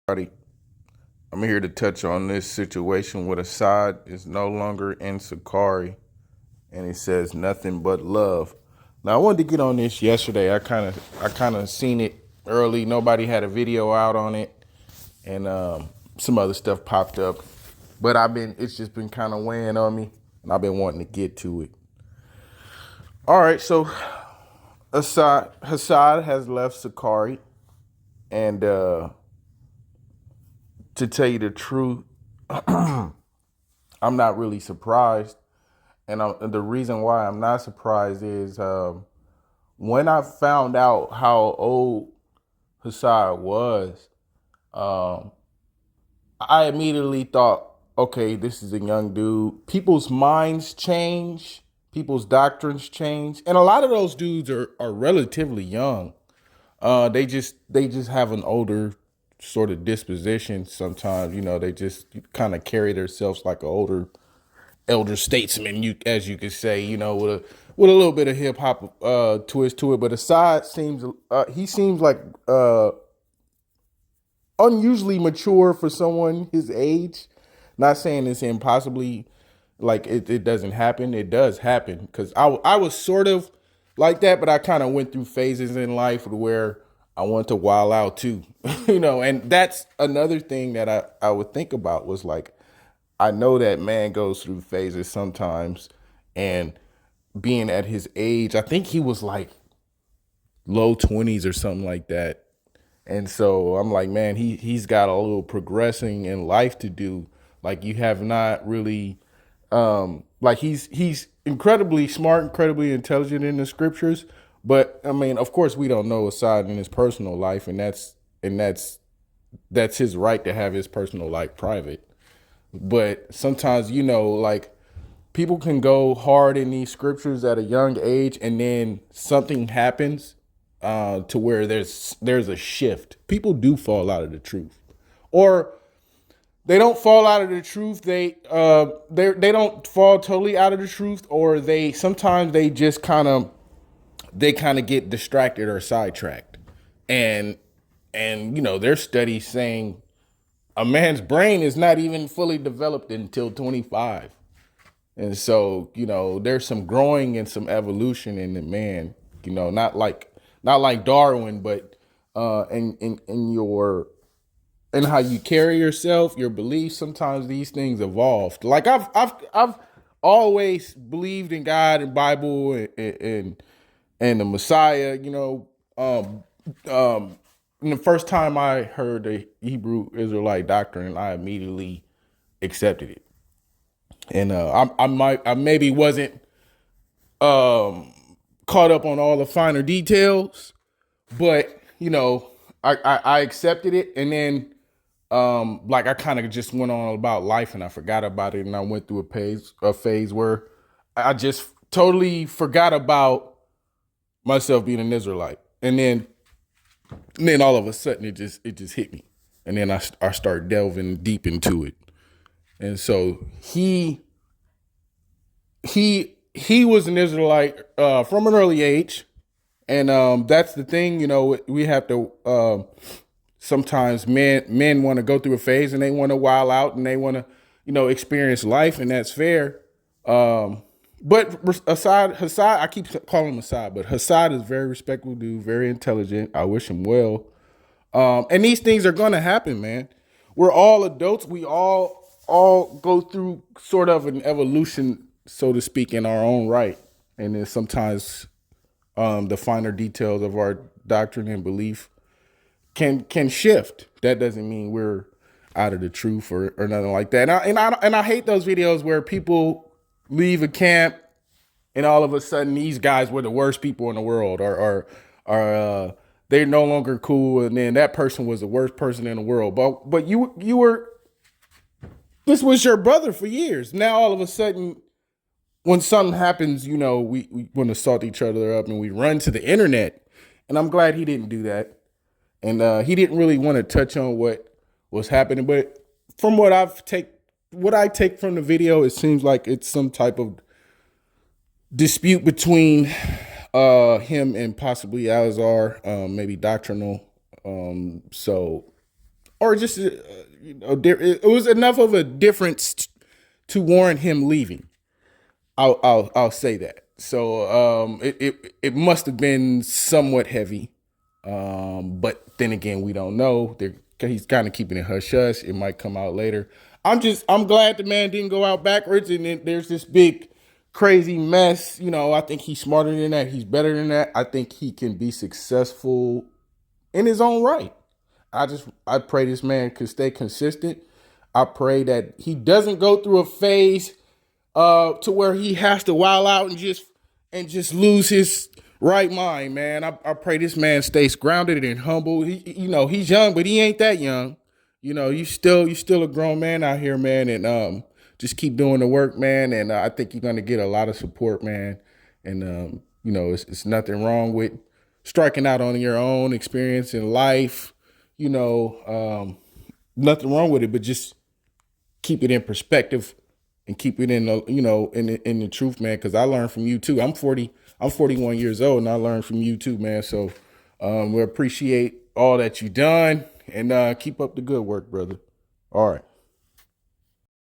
Everybody, I'm here to touch on this situation with Hasad is no longer in Sicarii, and it says nothing but love. Now I wanted to get on this yesterday. I kind of seen it early. Nobody had a video out on it, and some other stuff popped up. But it's just been kind of weighing on me, and I've been wanting to get to it. All right, so Hasad has left Sicarii, and to tell you the truth, I'm not really surprised. And the reason why I'm not surprised is when I found out how old Hassan was, um, I immediately thought, okay, this is a young dude. People's minds change, people's doctrines change, and a lot of those dudes are relatively young. They just have an older sort of disposition. Sometimes, they just kind of carry themselves like an elder statesman, as you could say, with a little bit of hip hop twist to it. But Assad seems like unusually mature for someone his age. Not saying it's impossibly like it doesn't happen. It does happen because I was sort of like that, but I kind of went through phases in life where I wanted to wild out too, and that's another thing that I would think about was like, I know that man goes through phases sometimes, and being at his age, I think he was like low 20s or something like that. And so I'm like, man, he's got a little progressing in life to do. Like you have not really like he's incredibly smart, incredibly intelligent in the scriptures. But I mean, of course we don't know aside in his personal life, and that's his right to have his personal life private. But sometimes, like people can go hard in these scriptures at a young age, and then something happens to where there's a shift. People do fall out of the truth, or they don't fall out of the truth. They don't fall totally out of the truth, or they sometimes they kind of get distracted or sidetracked, and there's studies saying a man's brain is not even fully developed until 25. And so, there's some growing and some evolution in the man, not like Darwin, but in your and how you carry yourself, your beliefs, sometimes these things evolved. Like I've always believed in God and Bible and the Messiah, and the first time I heard the Hebrew Israelite doctrine, I immediately accepted it. And I maybe wasn't caught up on all the finer details, but I accepted it, and then like I kind of just went on about life and I forgot about it, and I went through a phase where I just totally forgot about myself being an Israelite, and then all of a sudden it just hit me, and then I started delving deep into it. And so he was an Israelite from an early age, and that's the thing. We have to sometimes men want to go through a phase and they want to wild out and they want to experience life, and that's fair. But Hasad, I keep calling him Hasad, but Hasad is a very respectable dude, very intelligent. I wish him well. And these things are gonna happen, man. We're all adults. We all go through sort of an evolution, so to speak, in our own right. And then sometimes the finer details of our doctrine and belief can shift. That doesn't mean we're out of the truth or nothing like that. And I hate those videos where people leave a camp and all of a sudden these guys were the worst people in the world, or they're no longer cool, and then that person was the worst person in the world. But you were this was your brother for years. Now all of a sudden, when something happens, we want to salt each other up and we run to the internet. And I'm glad he didn't do that. And he didn't really want to touch on what was happening. But from what I take from the video, it seems like it's some type of dispute between him and possibly Alazar, maybe doctrinal. So or just it was enough of a difference to warrant him leaving. I'll say that. So it must have been somewhat heavy. But then again, we don't know. He's kind of keeping it hush hush. It might come out later. I'm glad the man didn't go out backwards, and then there's this big crazy mess. I think he's smarter than that. He's better than that. I think he can be successful in his own right. I pray this man could stay consistent. I pray that he doesn't go through a phase to where he has to wild out and just lose his right mind, man. I pray this man stays grounded and humble. He's young, but he ain't that young. You still a grown man out here, man, and just keep doing the work, man. And I think you're gonna get a lot of support, man. And it's nothing wrong with striking out on your own experience in life. Nothing wrong with it, but just keep it in perspective and keep it in the in the truth, man. Because I learned from you too. I'm 41 years old, and I learned from you too, man. So we appreciate all that you done, and keep up the good work, brother. All right.